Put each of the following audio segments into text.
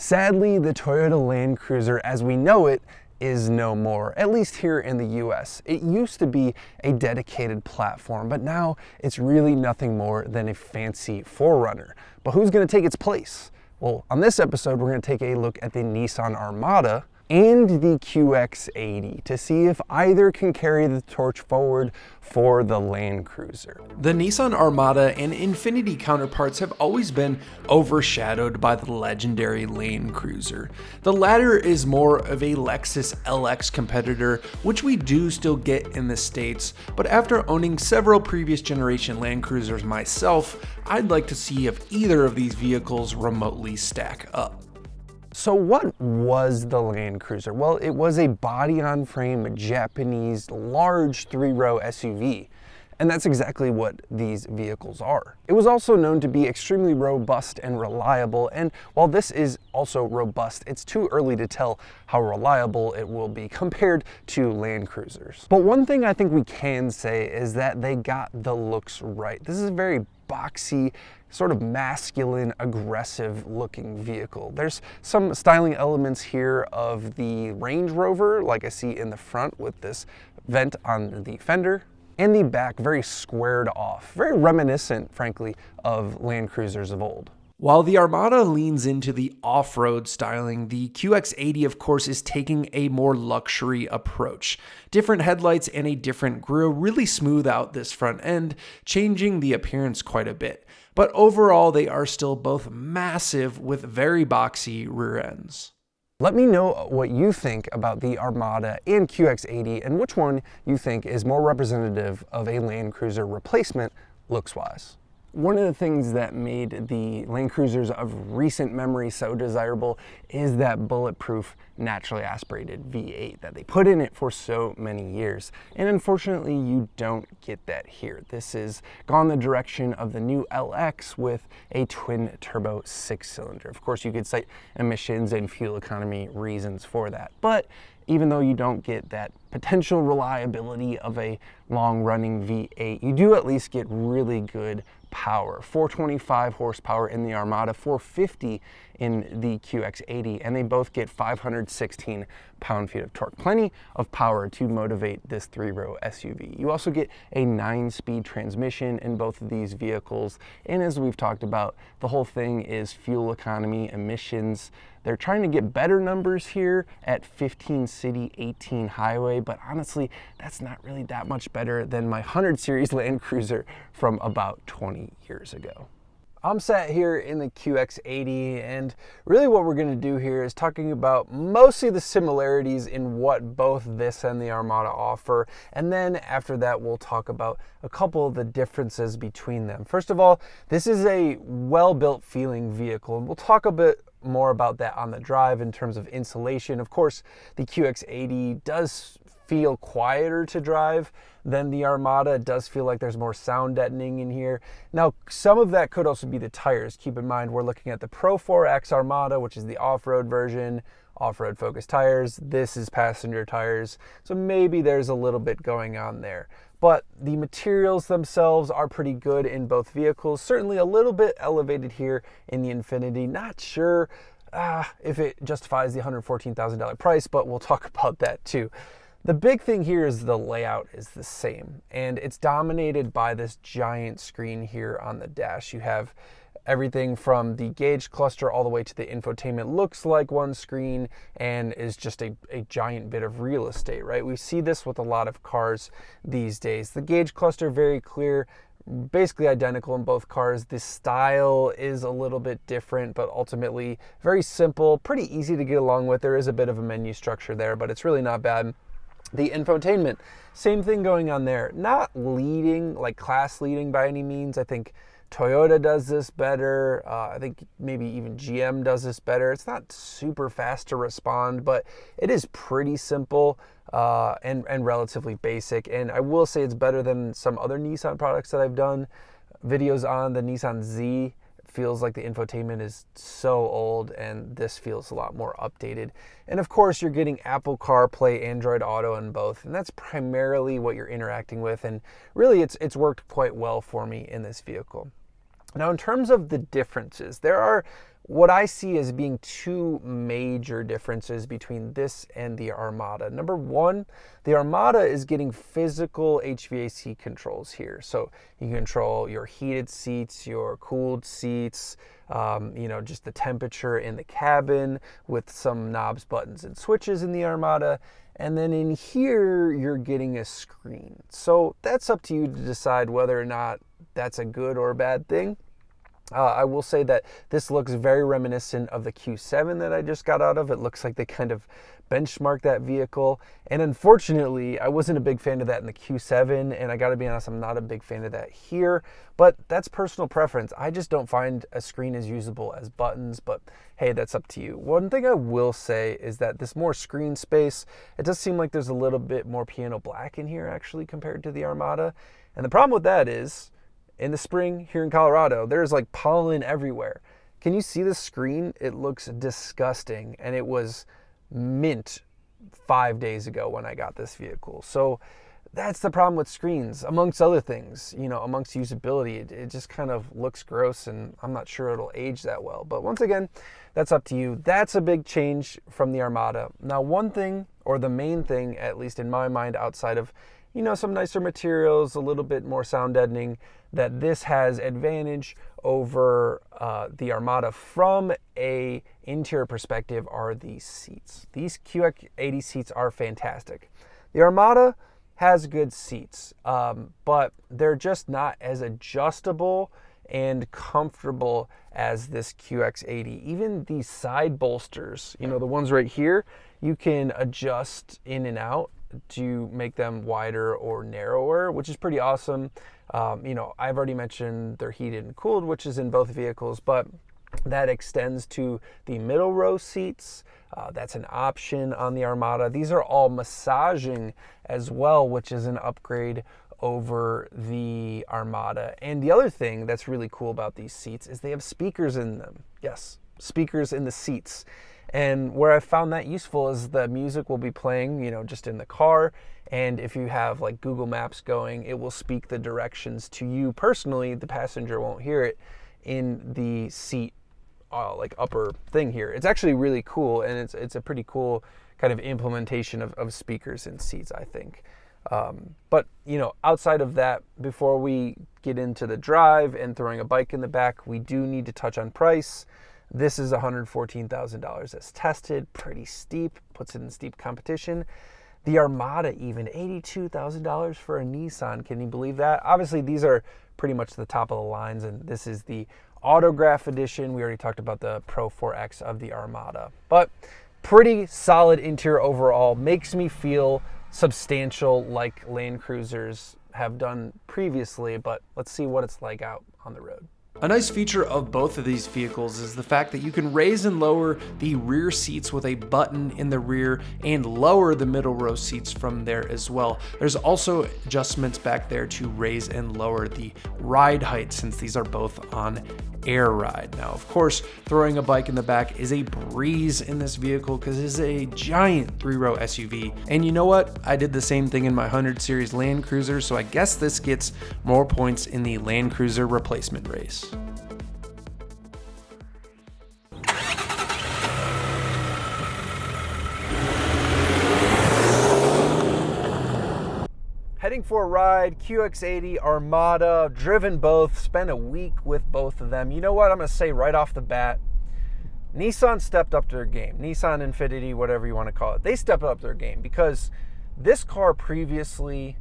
Sadly, the Toyota Land Cruiser as we know it is no more, at least here in the US. It used to be a dedicated platform, but now it's really nothing more than a fancy forerunner. But who's going to take its place? Well, on this episode, we're going to take a look at the Nissan Armada and the QX80 to see if either can carry the torch forward for the Land Cruiser. The Nissan Armada and Infiniti counterparts have always been overshadowed by the legendary Land Cruiser. The latter is more of a Lexus LX competitor, which we do still get in the States, but after owning several previous generation Land Cruisers myself, I'd like to see if either of these vehicles remotely stack up. So what was the Land Cruiser? Well, it was a body-on-frame Japanese large three-row SUV, and that's exactly what these vehicles are. It was also known to be extremely robust and reliable, and while this is also robust, it's too early to tell how reliable it will be compared to Land Cruisers. But one thing I think we can say is that they got the looks right. This is a very boxy, sort of masculine, aggressive looking vehicle. There's some styling elements here of the Range Rover, like I see in the front with this vent on the fender, and the back very squared off, very reminiscent, frankly, of Land Cruisers of old. While the Armada leans into the off-road styling, the QX80 of course is taking a more luxury approach. Different headlights and a different grille really smooth out this front end, changing the appearance quite a bit. But overall, they are still both massive with very boxy rear ends. Let me know what you think about the Armada and QX80 and which one you think is more representative of a Land Cruiser replacement looks-wise. One of the things that made the Land Cruisers of recent memory so desirable is that bulletproof, naturally aspirated V8 that they put in it for so many years. And unfortunately, you don't get that here. This has gone the direction of the new LX with a twin turbo 6-cylinder. Of course, you could cite emissions and fuel economy reasons for that. But even though you don't get that potential reliability of a long-running V8, you do at least get really good power. 425 horsepower in the Armada, 450 in the QX80, and they both get 516 pound-feet of torque. Plenty of power to motivate this three-row SUV. You also get a 9-speed transmission in both of these vehicles, and as we've talked about, the whole thing is fuel economy, emissions. They're trying to get better numbers here at 15 city, 18 highway, but honestly, that's not really that much better than my 100 series Land Cruiser from about 20 years ago. I'm sat here in the QX80, and really what we're going to do here is talking about mostly the similarities in what both this and the Armada offer, and then after that we'll talk about a couple of the differences between them. First of all, this is a well-built feeling vehicle, and we'll talk a bit more about that on the drive in terms of insulation. Of course, the QX80 does feel quieter to drive than the Armada. It does feel like there's more sound deadening in here. Now, some of that could also be the tires. Keep in mind, we're looking at the Pro 4X Armada, which is the off-road version, off-road focused tires. This is passenger tires, so maybe there's a little bit going on there. But the materials themselves are pretty good in both vehicles. Certainly a little bit elevated here in the Infiniti. Not sure if it justifies the $114,000 price, but we'll talk about that too. The big thing here is the layout is the same, and it's dominated by this giant screen here on the dash. You have everything from the gauge cluster all the way to the infotainment. Looks like one screen and is just a giant bit of real estate, right? We see this with a lot of cars these days. The gauge cluster, very clear, basically identical in both cars. The style is a little bit different, but ultimately very simple, pretty easy to get along with. There is a bit of a menu structure there, but it's really not bad. The infotainment, same thing going on there. Not leading, like class leading by any means. I think Toyota does this better. I think maybe even GM does this better. It's not super fast to respond, but it is pretty simple and relatively basic. And I will say it's better than some other Nissan products that I've done videos on. The Nissan Z feels like the infotainment is so old, and this feels a lot more updated. And of course, you're getting Apple CarPlay, Android Auto in both, and that's primarily what you're interacting with. And really, it's worked quite well for me in this vehicle. Now, in terms of the differences, there are what I see as being two major differences between this and the Armada. Number one, the Armada is getting physical HVAC controls here. So you can control your heated seats, your cooled seats, just the temperature in the cabin with some knobs, buttons, and switches in the Armada. And then in here, you're getting a screen. So that's up to you to decide whether or not that's a good or a bad thing. I will say that this looks very reminiscent of the Q7 that I just got out of. It looks like they kind of benchmarked that vehicle. And unfortunately, I wasn't a big fan of that in the Q7. And I got to be honest, I'm not a big fan of that here. But that's personal preference. I just don't find a screen as usable as buttons. But hey, that's up to you. One thing I will say is that this more screen space, it does seem like there's a little bit more piano black in here actually compared to the Armada. And the problem with that is, in the spring here in Colorado, there's like pollen everywhere. Can you see the screen? It looks disgusting, and it was mint 5 days ago when I got this vehicle. So that's the problem with screens, amongst other things, amongst usability. It just kind of looks gross, and I'm not sure it'll age that well. But once again, that's up to you. That's a big change from the Armada. Now, one thing, or the main thing, at least in my mind, outside of some nicer materials, a little bit more sound deadening, that this has advantage over the Armada from a interior perspective are these seats. These QX80 seats are fantastic. The Armada has good seats, but they're just not as adjustable and comfortable as this QX80. Even these side bolsters, the ones right here, you can adjust in and out to make them wider or narrower, which is pretty awesome. I've already mentioned they're heated and cooled, which is in both vehicles, but that extends to the middle row seats. That's an option on the Armada. These are all massaging as well, which is an upgrade over the Armada. And the other thing that's really cool about these seats is they have speakers in them. Yes, speakers in the seats. And where I found that useful is the music will be playing, just in the car. And if you have like Google Maps going, it will speak the directions to you personally. The passenger won't hear it in the seat, like upper thing here. It's actually really cool, and it's a pretty cool kind of implementation of speakers in seats, I think. But outside of that, before we get into the drive and throwing a bike in the back, we do need to touch on price. This is $114,000 as tested, pretty steep, puts it in steep competition. The Armada even, $82,000 for a Nissan. Can you believe that? Obviously, these are pretty much the top of the lines, and this is the Autograph Edition. We already talked about the Pro 4X of the Armada. But pretty solid interior overall. Makes me feel substantial like Land Cruisers have done previously, but let's see what it's like out on the road. A nice feature of both of these vehicles is the fact that you can raise and lower the rear seats with a button in the rear and lower the middle row seats from there as well. There's also adjustments back there to raise and lower the ride height, since these are both on air ride. Now, of course, throwing a bike in the back is a breeze in this vehicle because it is a giant 3-row SUV. And you know what? I did the same thing in my 100 Series Land Cruiser, so I guess this gets more points in the Land Cruiser replacement race. Heading for a ride, QX80, Armada, driven both, spent a week with both of them. You know what I'm going to say right off the bat? Nissan stepped up their game. Nissan Infiniti, whatever you want to call it. They stepped up their game because this car previously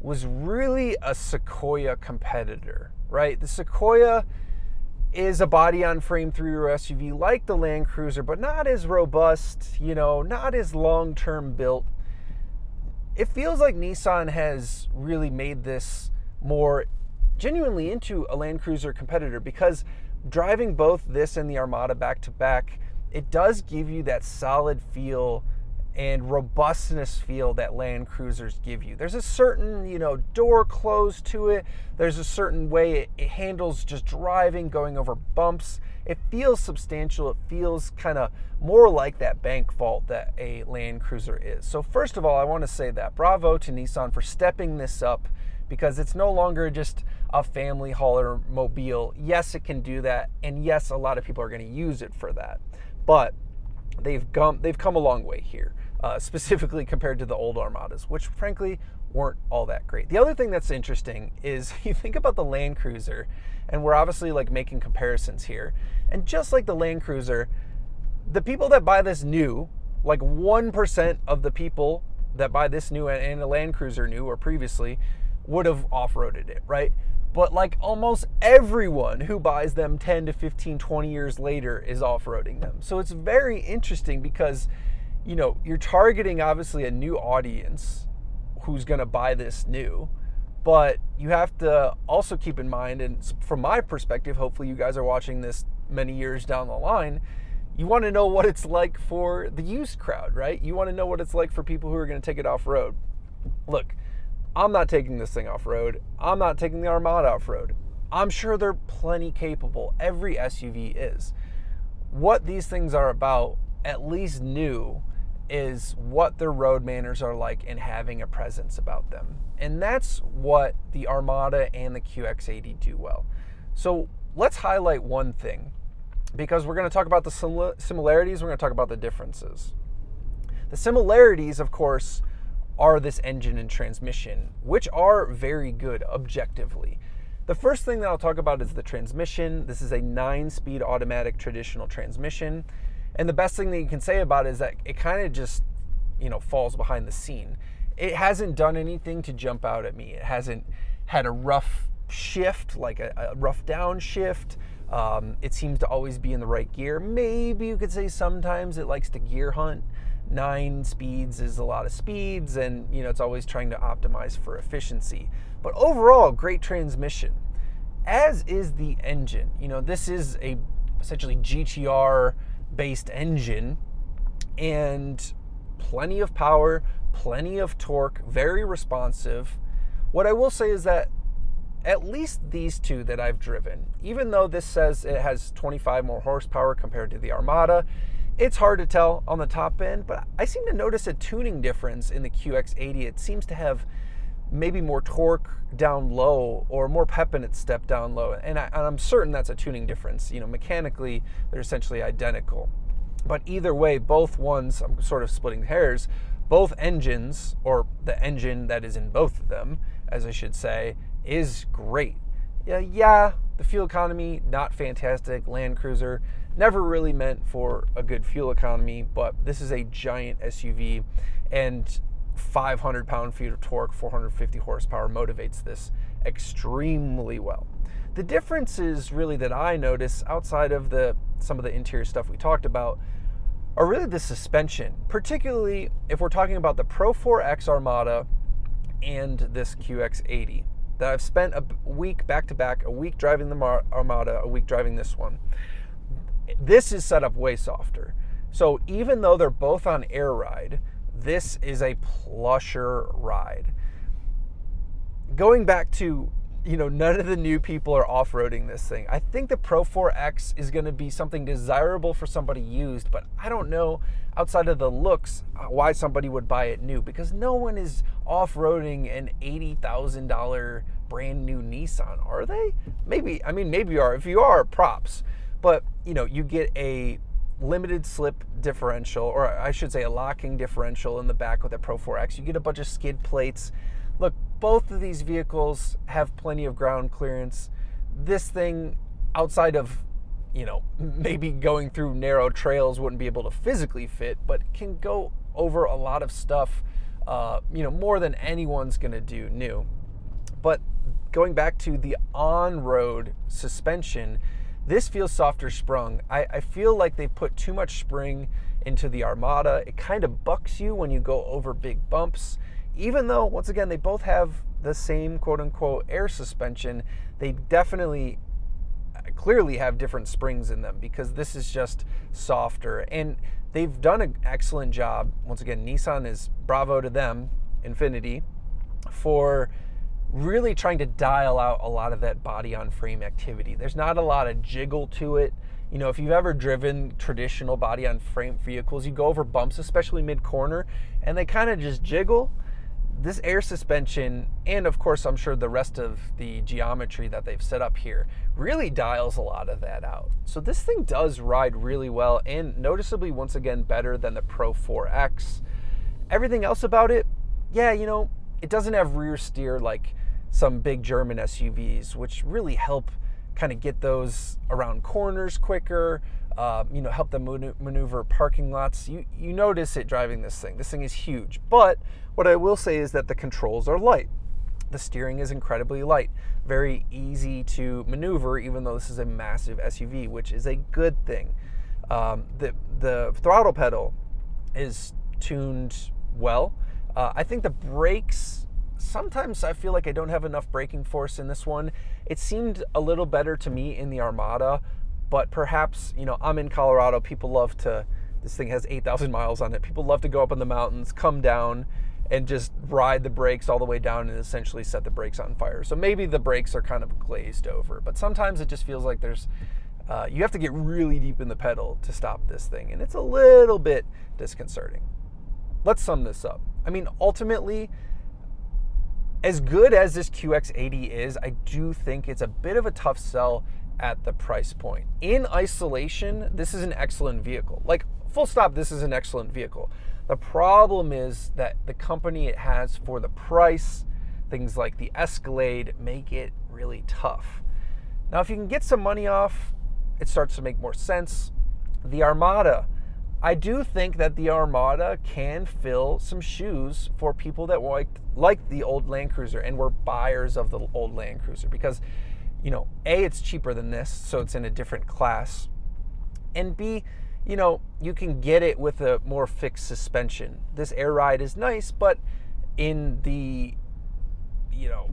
was really a Sequoia competitor, right? The Sequoia is a body-on-frame 3-row SUV like the Land Cruiser, but not as robust, not as long-term built. It feels like Nissan has really made this more genuinely into a Land Cruiser competitor, because driving both this and the Armada back to back, it does give you that solid feel and robustness feel that Land Cruisers give you. There's a certain, door close to it. There's a certain way it handles just driving, going over bumps. It feels substantial. It feels kind of more like that bank vault that a Land Cruiser is. So first of all, I want to say that bravo to Nissan for stepping this up because it's no longer just a family hauler mobile. Yes, it can do that, and yes, a lot of people are going to use it for that, but they've come a long way here, specifically compared to the old Armadas, which frankly weren't all that great. The other thing that's interesting is you think about the Land Cruiser, and we're obviously like making comparisons here, and just like the Land Cruiser, the people that buy this new, like 1% of the people that buy this new and a Land Cruiser new or previously would have off-roaded it, right? But like almost everyone who buys them 10 to 15, 20 years later is off-roading them. So it's very interesting because, you know, you're targeting obviously a new audience who's going to buy this new, but you have to also keep in mind, and from my perspective, hopefully you guys are watching this many years down the line, you want to know what it's like for the used crowd, right? You want to know what it's like for people who are going to take it off-road. Look, I'm not taking this thing off-road. I'm not taking the Armada off-road. I'm sure they're plenty capable. Every SUV is. What these things are about, at least new, is what their road manners are like and having a presence about them. And that's what the Armada and the QX80 do well. So let's highlight one thing, because we're going to talk about the similarities, we're going to talk about the differences. The similarities, of course, are this engine and transmission, which are very good objectively. The first thing that I'll talk about is the transmission. This is a 9-speed automatic traditional transmission. And the best thing that you can say about it is that it kind of just, you know, falls behind the scene. It hasn't done anything to jump out at me. It hasn't had a rough shift, like a rough downshift. It seems to always be in the right gear. Maybe you could say sometimes it likes to gear hunt. 9 speeds is a lot of speeds, and you know, it's always trying to optimize for efficiency. But overall, great transmission, as is the engine. You know, this is a essentially GTR based engine, and plenty of power, plenty of torque, very responsive. What I will say is that at least these two that I've driven, even though this says it has 25 more horsepower compared to the Armada, it's hard to tell on the top end, but I seem to notice a tuning difference in the QX80. It seems to have maybe more torque down low or more pep in its step down low. And I'm certain that's a tuning difference. You know, mechanically, they're essentially identical. But either way, both ones, I'm sort of splitting hairs, both engines, or the engine that is in both of them, as I should say, is great. Yeah, the fuel economy, not fantastic. Land Cruiser, never really meant for a good fuel economy, but this is a giant SUV, and 500 pound-feet of torque, 450 horsepower motivates this extremely well. The differences really that I notice outside of some of the interior stuff we talked about are really the suspension, particularly if we're talking about the Pro 4X Armada and this QX80. That I've spent a week back-to-back, a week driving the Armada, a week driving this one. This is set up way softer. So even though they're both on air ride, this is a plusher ride. Going back to, you know, none of the new people are off-roading this thing. I think the Pro 4X is going to be something desirable for somebody used, but I don't know, outside of the looks, why somebody would buy it new, because no one is off-roading an $80,000 brand new Nissan, are they? Maybe, I mean, maybe you are. If you are, props. But, you know, you get a limited slip differential, or I should say a locking differential in the back with the Pro 4X. You get a bunch of skid plates. Look, both of these vehicles have plenty of ground clearance. This thing, outside of, you know, maybe going through narrow trails, wouldn't be able to physically fit, but can go over a lot of stuff, you know, more than anyone's gonna do new. But going back to the on-road suspension, this feels softer sprung. I feel like they put too much spring into the Armada. It kind of bucks you when you go over big bumps. Even though, once again, they both have the same quote-unquote air suspension, they definitely, clearly have different springs in them, because this is just softer. And they've done an excellent job. Once again, Nissan is bravo to them, Infiniti, for really trying to dial out a lot of that body on frame activity. There's not a lot of jiggle to it. You know, if you've ever driven traditional body on frame vehicles, you go over bumps, especially mid-corner, and they kind of just jiggle. this air suspension, and of course I'm sure the rest of the geometry that they've set up here, really dials a lot of that out. So this thing does ride really well, and noticeably once again better than the Pro 4X. Everything else about it, yeah, you know, it doesn't have rear steer like some big German SUVs, which really help kind of get those around corners quicker, you know, help them maneuver parking lots. You notice it driving this thing. This thing is huge. But what I will say is that the controls are light. The steering is incredibly light, very easy to maneuver, even though this is a massive SUV, which is a good thing. The throttle pedal is tuned well. I think the brakes, sometimes I feel like I don't have enough braking force in this one. It seemed a little better to me in the Armada, but perhaps, you know, I'm in Colorado. People love to, this thing has 8,000 miles on it. People love to go up in the mountains, come down, and just ride the brakes all the way down and essentially set the brakes on fire. So maybe the brakes are kind of glazed over, but sometimes it just feels like there's, you have to get really deep in the pedal to stop this thing, and it's a little bit disconcerting. Let's sum this up. I mean, ultimately, as good as this QX80 is, I do think it's a bit of a tough sell at the price point. In isolation, this is an excellent vehicle. Like, full stop, this is an excellent vehicle. The problem is that the company it has for the price, things like the Escalade, make it really tough. Now, if you can get some money off, it starts to make more sense. The Armada, I do think that the Armada can fill some shoes for people that like the old Land Cruiser and were buyers of the old Land Cruiser, because, you know, A, it's cheaper than this, so it's in a different class, and B, you know, you can get it with a more fixed suspension. This air ride is nice, but in the, you know,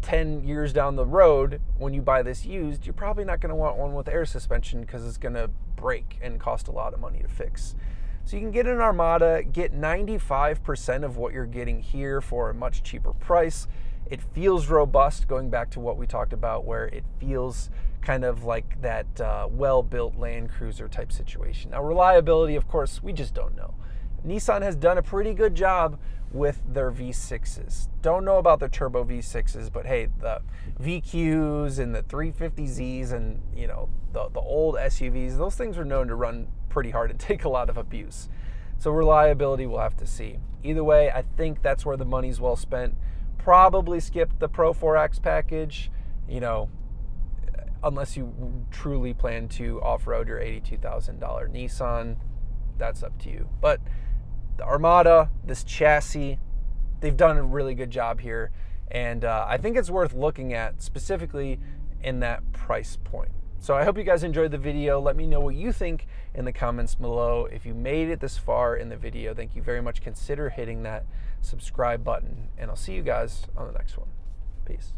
10 years down the road, when you buy this used, you're probably not going to want one with air suspension because it's going to break and cost a lot of money to fix. So you can get an Armada, get 95% of what you're getting here for a much cheaper price. It feels robust, going back to what we talked about, where it feels kind of like that well-built Land Cruiser type situation. Now, reliability, of course, we just don't know. Nissan has done a pretty good job with their V6s. Don't know about the turbo V6s, but hey, the VQs and the 350Zs and, you know, the old SUVs, those things are known to run pretty hard and take a lot of abuse. So reliability, we'll have to see. Either way, I think that's where the money's well spent. Probably skip the Pro 4X package, you know, unless you truly plan to off-road your $82,000 Nissan. That's up to you. But the Armada, this chassis, they've done a really good job here, and I think it's worth looking at specifically in that price point. So I hope you guys enjoyed the video. Let me know what you think in the comments below. If you made it this far in the video, thank you very much. Consider hitting that subscribe button, and I'll see you guys on the next one. Peace.